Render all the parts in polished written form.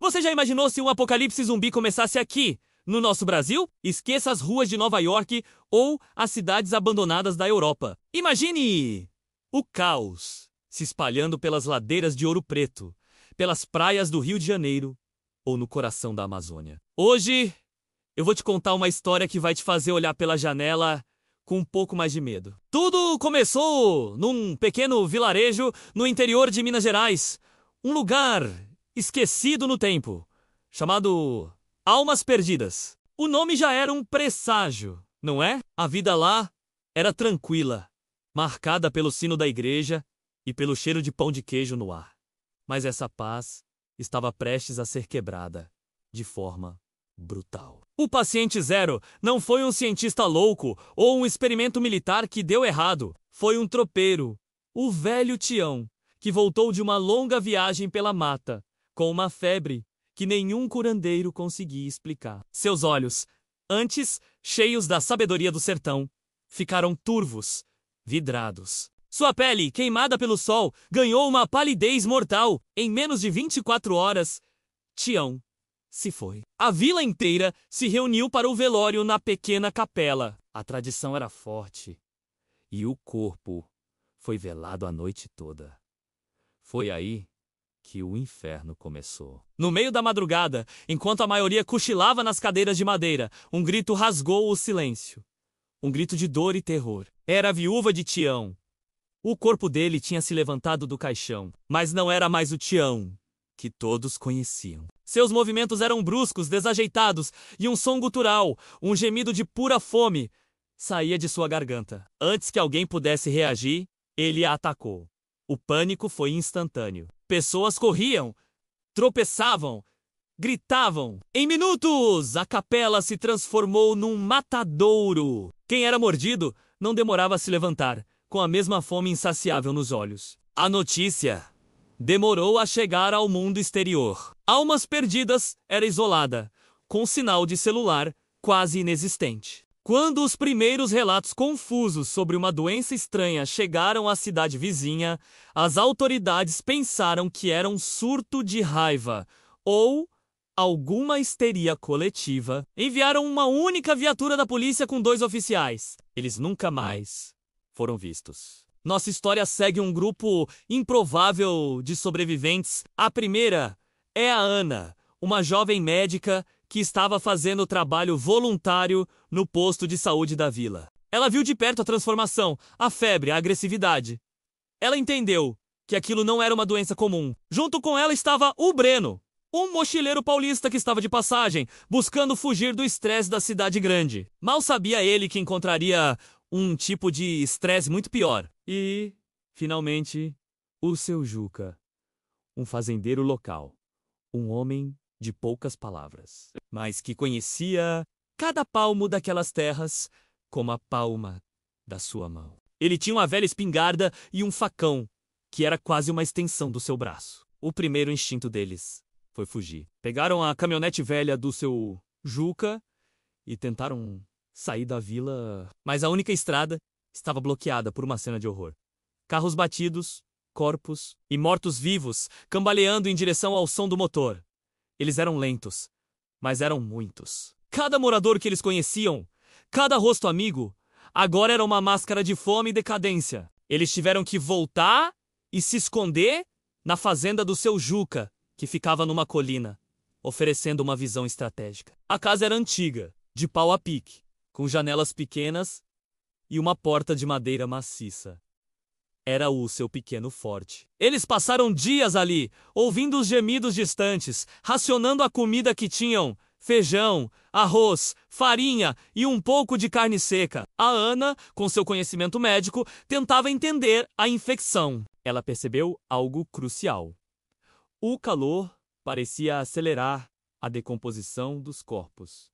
Você já imaginou se um apocalipse zumbi começasse aqui, no nosso Brasil? Esqueça as ruas de Nova York ou as cidades abandonadas da Europa. Imagine o caos se espalhando pelas ladeiras de Ouro Preto, pelas praias do Rio de Janeiro ou no coração da Amazônia. Hoje, eu vou te contar uma história que vai te fazer olhar pela janela com um pouco mais de medo. Tudo começou num pequeno vilarejo no interior de Minas Gerais, um lugar esquecido no tempo, chamado Almas Perdidas. O nome já era um presságio, não é? A vida lá era tranquila, marcada pelo sino da igreja e pelo cheiro de pão de queijo no ar. Mas essa paz estava prestes a ser quebrada de forma brutal. O paciente zero não foi um cientista louco ou um experimento militar que deu errado. Foi um tropeiro, o velho Tião, que voltou de uma longa viagem pela mata, com uma febre que nenhum curandeiro conseguia explicar. Seus olhos, antes cheios da sabedoria do sertão, ficaram turvos, vidrados. Sua pele, queimada pelo sol, ganhou uma palidez mortal. Em menos de 24 horas, Tião se foi. A vila inteira se reuniu para o velório na pequena capela. A tradição era forte e o corpo foi velado a noite toda. Foi aí que o inferno começou. No meio da madrugada, enquanto a maioria cochilava nas cadeiras de madeira, um grito rasgou o silêncio. Um grito de dor e terror. Era a viúva de Tião. O corpo dele tinha se levantado do caixão, mas não era mais o Tião que todos conheciam. Seus movimentos eram bruscos, desajeitados, e um som gutural, um gemido de pura fome, saía de sua garganta. Antes que alguém pudesse reagir, ele a atacou. O pânico foi instantâneo. Pessoas corriam, tropeçavam, gritavam. Em minutos, a capela se transformou num matadouro. Quem era mordido não demorava a se levantar, com a mesma fome insaciável nos olhos. A notícia demorou a chegar ao mundo exterior. Almas Perdidas era isolada, com sinal de celular quase inexistente. Quando os primeiros relatos confusos sobre uma doença estranha chegaram à cidade vizinha, as autoridades pensaram que era um surto de raiva ou alguma histeria coletiva. Enviaram uma única viatura da polícia com 2 oficiais. Eles nunca mais foram vistos. Nossa história segue um grupo improvável de sobreviventes. A primeira é a Ana, uma jovem médica que estava fazendo trabalho voluntário no posto de saúde da vila. Ela viu de perto a transformação, a febre, a agressividade. Ela entendeu que aquilo não era uma doença comum. Junto com ela estava o Breno, um mochileiro paulista que estava de passagem, buscando fugir do estresse da cidade grande. Mal sabia ele que encontraria um tipo de estresse muito pior. E, finalmente, o seu Juca, um fazendeiro local, um homem de poucas palavras, mas que conhecia cada palmo daquelas terras como a palma da sua mão. Ele tinha uma velha espingarda e um facão, que era quase uma extensão do seu braço. O primeiro instinto deles foi fugir. Pegaram a caminhonete velha do seu Juca e tentaram sair da vila, mas a única estrada estava bloqueada por uma cena de horror. Carros batidos, corpos e mortos-vivos cambaleando em direção ao som do motor. Eles eram lentos, mas eram muitos. Cada morador que eles conheciam, cada rosto amigo, agora era uma máscara de fome e decadência. Eles tiveram que voltar e se esconder na fazenda do seu Juca, que ficava numa colina, oferecendo uma visão estratégica. A casa era antiga, de pau a pique, com janelas pequenas e uma porta de madeira maciça. Era o seu pequeno forte. Eles passaram dias ali, ouvindo os gemidos distantes, racionando a comida que tinham: feijão, arroz, farinha e um pouco de carne seca. A Ana, com seu conhecimento médico, tentava entender a infecção. Ela percebeu algo crucial. O calor parecia acelerar a decomposição dos corpos,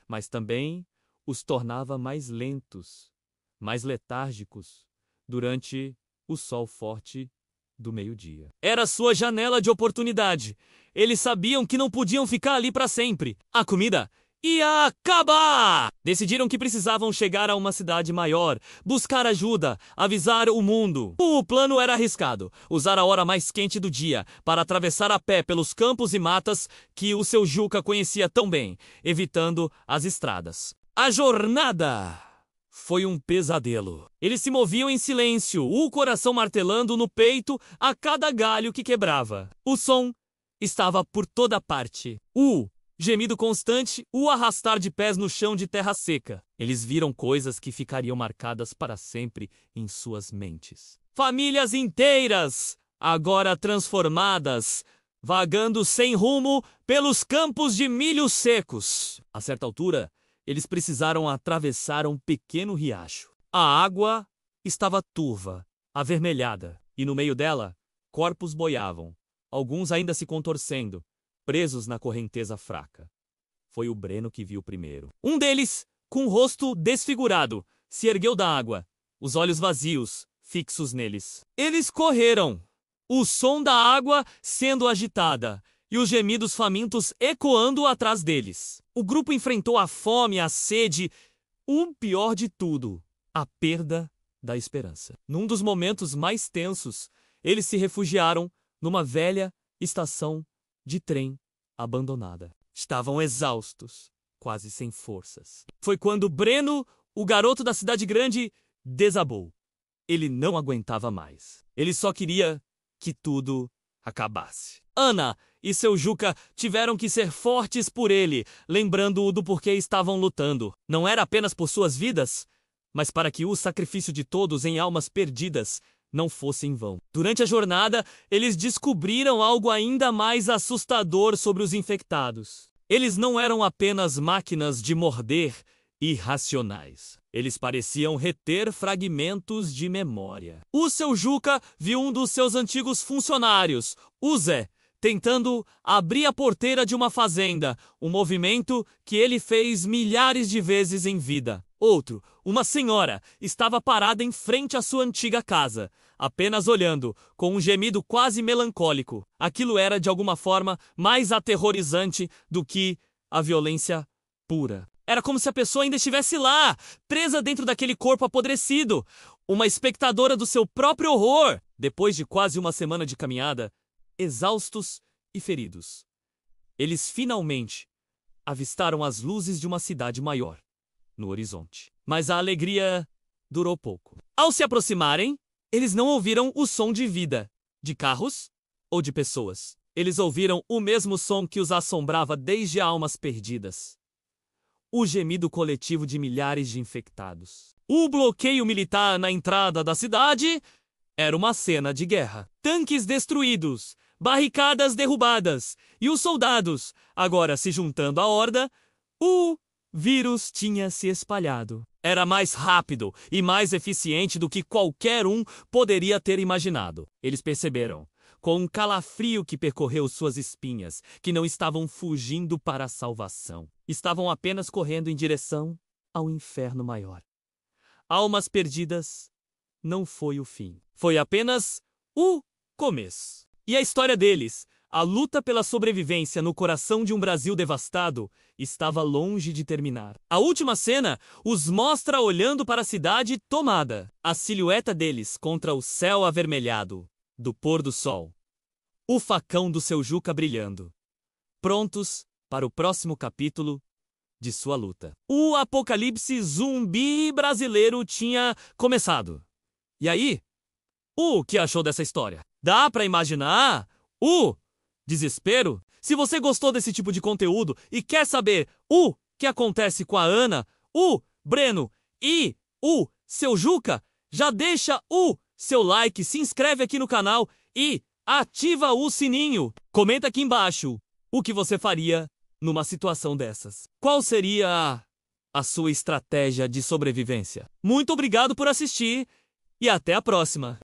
mas também os tornava mais lentos, mais letárgicos, durante o sol forte do meio-dia. Era sua janela de oportunidade. Eles sabiam que não podiam ficar ali para sempre. A comida ia acabar! Decidiram que precisavam chegar a uma cidade maior, buscar ajuda, avisar o mundo. O plano era arriscado: usar a hora mais quente do dia para atravessar a pé pelos campos e matas que o seu Juca conhecia tão bem, evitando as estradas. A jornada foi um pesadelo. Eles se moviam em silêncio, o coração martelando no peito a cada galho que quebrava. O som estava por toda parte. O gemido constante, o arrastar de pés no chão de terra seca. Eles viram coisas que ficariam marcadas para sempre em suas mentes. Famílias inteiras, agora transformadas, vagando sem rumo pelos campos de milho secos. A certa altura, eles precisaram atravessar um pequeno riacho. A água estava turva, avermelhada, e no meio dela, corpos boiavam, alguns ainda se contorcendo, presos na correnteza fraca. Foi o Breno que viu primeiro. Um deles, com o rosto desfigurado, se ergueu da água, os olhos vazios, fixos neles. Eles correram, o som da água sendo agitada e os gemidos famintos ecoando atrás deles. O grupo enfrentou a fome, a sede, o pior de tudo, a perda da esperança. Num dos momentos mais tensos, eles se refugiaram numa velha estação de trem abandonada. Estavam exaustos, quase sem forças. Foi quando Breno, o garoto da cidade grande, desabou. Ele não aguentava mais. Ele só queria que tudo acabasse. Ana e seu Juca tiveram que ser fortes por ele, lembrando-o do porquê estavam lutando. Não era apenas por suas vidas, mas para que o sacrifício de todos em almas perdidas não fosse em vão. Durante a jornada, eles descobriram algo ainda mais assustador sobre os infectados. Eles não eram apenas máquinas de morder irracionais. Eles pareciam reter fragmentos de memória. O seu Juca viu um dos seus antigos funcionários, o Zé, tentando abrir a porteira de uma fazenda, um movimento que ele fez milhares de vezes em vida. Outro, uma senhora, estava parada em frente à sua antiga casa, apenas olhando, com um gemido quase melancólico. Aquilo era, de alguma forma, mais aterrorizante do que a violência pura. Era como se a pessoa ainda estivesse lá, presa dentro daquele corpo apodrecido, uma espectadora do seu próprio horror. Depois de quase uma semana de caminhada, exaustos e feridos, eles finalmente avistaram as luzes de uma cidade maior no horizonte. Mas a alegria durou pouco. Ao se aproximarem, eles não ouviram o som de vida, de carros ou de pessoas. Eles ouviram o mesmo som que os assombrava desde almas perdidas: o gemido coletivo de milhares de infectados. O bloqueio militar na entrada da cidade era uma cena de guerra. Tanques destruídos, barricadas derrubadas, e os soldados, agora se juntando à horda, o vírus tinha se espalhado. Era mais rápido e mais eficiente do que qualquer um poderia ter imaginado. Eles perceberam, com um calafrio que percorreu suas espinhas, que não estavam fugindo para a salvação. Estavam apenas correndo em direção ao inferno maior. Almas perdidas não foi o fim. Foi apenas o começo. E a história deles, a luta pela sobrevivência no coração de um Brasil devastado, estava longe de terminar. A última cena os mostra olhando para a cidade tomada, a silhueta deles contra o céu avermelhado do pôr do sol, o facão do seu Juca brilhando, prontos para o próximo capítulo de sua luta. O apocalipse zumbi brasileiro tinha começado. E aí, o que achou dessa história? Dá pra imaginar o desespero? Se você gostou desse tipo de conteúdo e quer saber o que acontece com a Ana, o Breno e o seu Juca, já deixa o seu like, se inscreve aqui no canal e ativa o sininho. Comenta aqui embaixo o que você faria numa situação dessas. Qual seria a sua estratégia de sobrevivência? Muito obrigado por assistir e até a próxima!